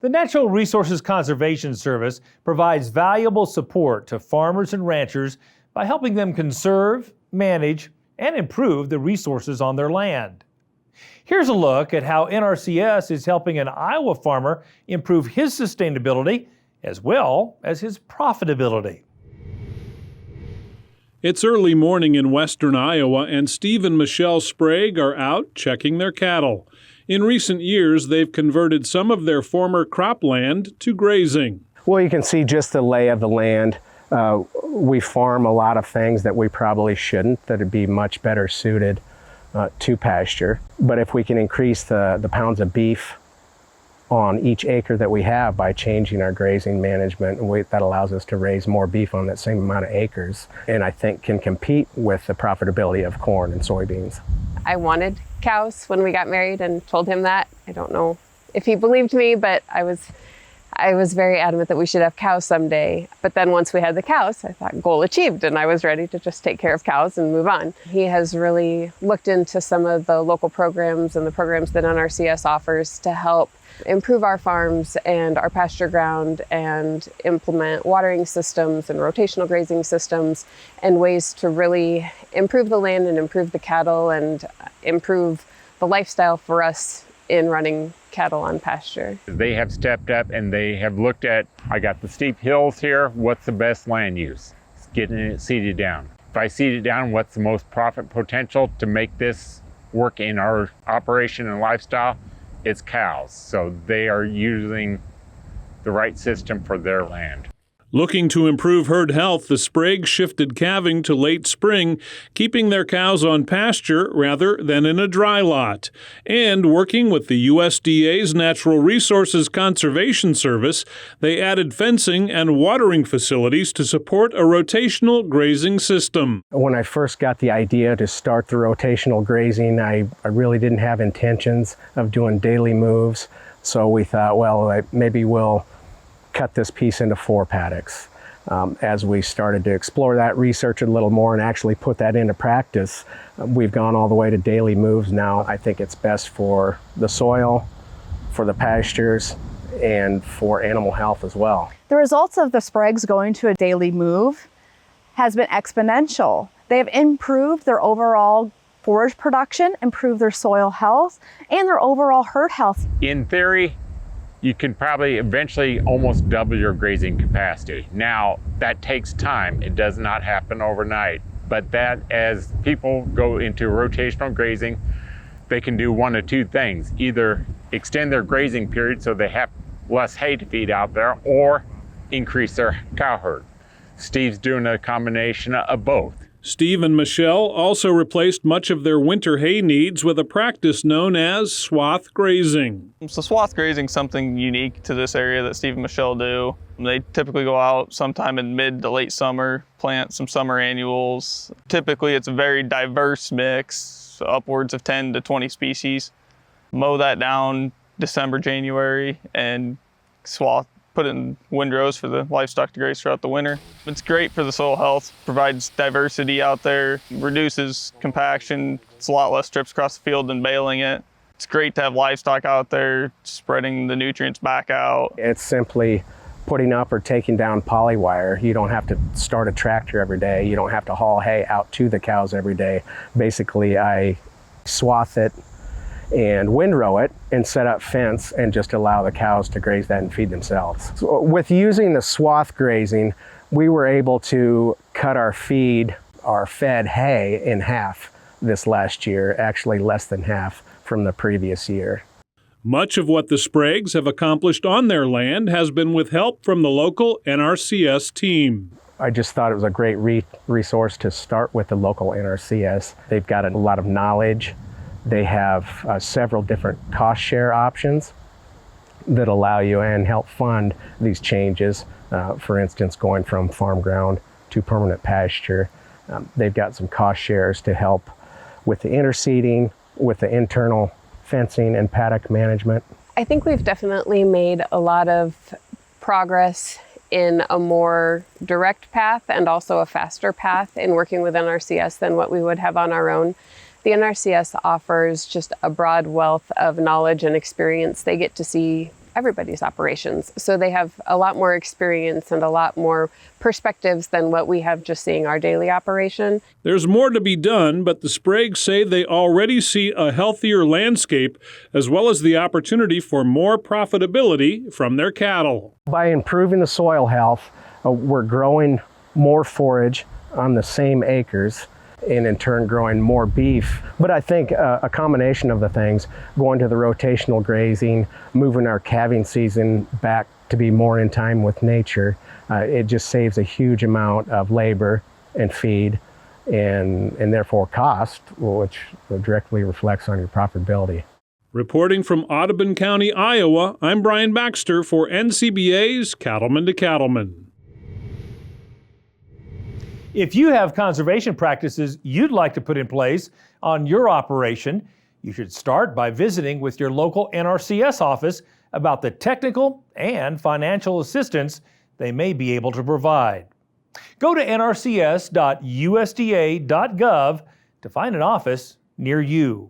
The Natural Resources Conservation Service provides valuable support to farmers and ranchers by helping them conserve, manage, and improve the resources on their land. Here's a look at how NRCS is helping an Iowa farmer improve his sustainability as well as his profitability. It's early morning in western Iowa, and Steve and Michelle Sprague are out checking their cattle. In recent years, they've converted some of their former cropland to grazing. Well, you can see just the lay of the land. We farm a lot of things that we probably shouldn't, that would be much better suited to pasture. But if we can increase the pounds of beef on each acre that we have by changing our grazing management, that allows us to raise more beef on that same amount of acres, and I think can compete with the profitability of corn and soybeans. I wanted cows when we got married and told him that. I don't know if he believed me, but I was very adamant that we should have cows someday. But then once we had the cows, I thought goal achieved, and I was ready to just take care of cows and move on. He has really looked into some of the local programs and the programs that NRCS offers to help improve our farms and our pasture ground and implement watering systems and rotational grazing systems and ways to really improve the land and improve the cattle and improve the lifestyle for us in running cattle on pasture. They have stepped up and they have looked at, I got the steep hills here, what's the best land use? It's getting it seeded down. If I seed it down, what's the most profit potential to make this work in our operation and lifestyle? It's cows. So they are using the right system for their land. Looking to improve herd health, the Spragues shifted calving to late spring, keeping their cows on pasture rather than in a dry lot. And working with the USDA's Natural Resources Conservation Service, they added fencing and watering facilities to support a rotational grazing system. When I first got the idea to start the rotational grazing, I really didn't have intentions of doing daily moves. So we thought, well, maybe we'll cut this piece into 4 paddocks. As we started to explore that, research it a little more, and actually put that into practice, we've gone all the way to daily moves now. I think it's best for the soil, for the pastures, and for animal health as well. The results of the Spragues going to a daily move has been exponential. They have improved their overall forage production, improved their soil health, and their overall herd health. In theory, you can probably eventually almost double your grazing capacity. Now, that takes time. It does not happen overnight. But that, as people go into rotational grazing, they can do one of 2 things. Either extend their grazing period so they have less hay to feed out there, or increase their cow herd. Steve's doing a combination of both. Steve and Michelle also replaced much of their winter hay needs with a practice known as swath grazing. So swath grazing is something unique to this area that Steve and Michelle do. They typically go out sometime in mid to late summer, plant some summer annuals. Typically it's a very diverse mix, upwards of 10 to 20 species. Mow that down December, January, and swath, put it in windrows for the livestock to graze throughout the winter. It's great for the soil health, provides diversity out there, reduces compaction. It's a lot less trips across the field than baling it. It's great to have livestock out there, spreading the nutrients back out. It's simply putting up or taking down polywire. You don't have to start a tractor every day. You don't have to haul hay out to the cows every day. Basically, I swath it and windrow it and set up fence and just allow the cows to graze that and feed themselves. So with using the swath grazing, we were able to cut our fed hay in half this last year, actually less than half from the previous year. Much of what the Spragues have accomplished on their land has been with help from the local NRCS team. I just thought it was a great resource to start with the local NRCS. They've got a lot of knowledge. They have several different cost share options that allow you and help fund these changes. For instance, going from farm ground to permanent pasture. They've got some cost shares to help with the interseeding, with the internal fencing and paddock management. I think we've definitely made a lot of progress in a more direct path and also a faster path in working with NRCS than what we would have on our own. The NRCS offers just a broad wealth of knowledge and experience. They get to see everybody's operations. So they have a lot more experience and a lot more perspectives than what we have just seeing our daily operation. There's more to be done, but the Spragues say they already see a healthier landscape as well as the opportunity for more profitability from their cattle. By improving the soil health, we're growing more forage on the same acres, and in turn growing more beef. But I think a combination of the things, going to the rotational grazing, moving our calving season back to be more in time with nature, it just saves a huge amount of labor and feed and therefore cost, which directly reflects on your profitability. Reporting from Audubon County, Iowa, I'm Brian Baxter for NCBA's Cattleman to Cattleman. If you have conservation practices you'd like to put in place on your operation, you should start by visiting with your local NRCS office about the technical and financial assistance they may be able to provide. Go to nrcs.usda.gov to find an office near you.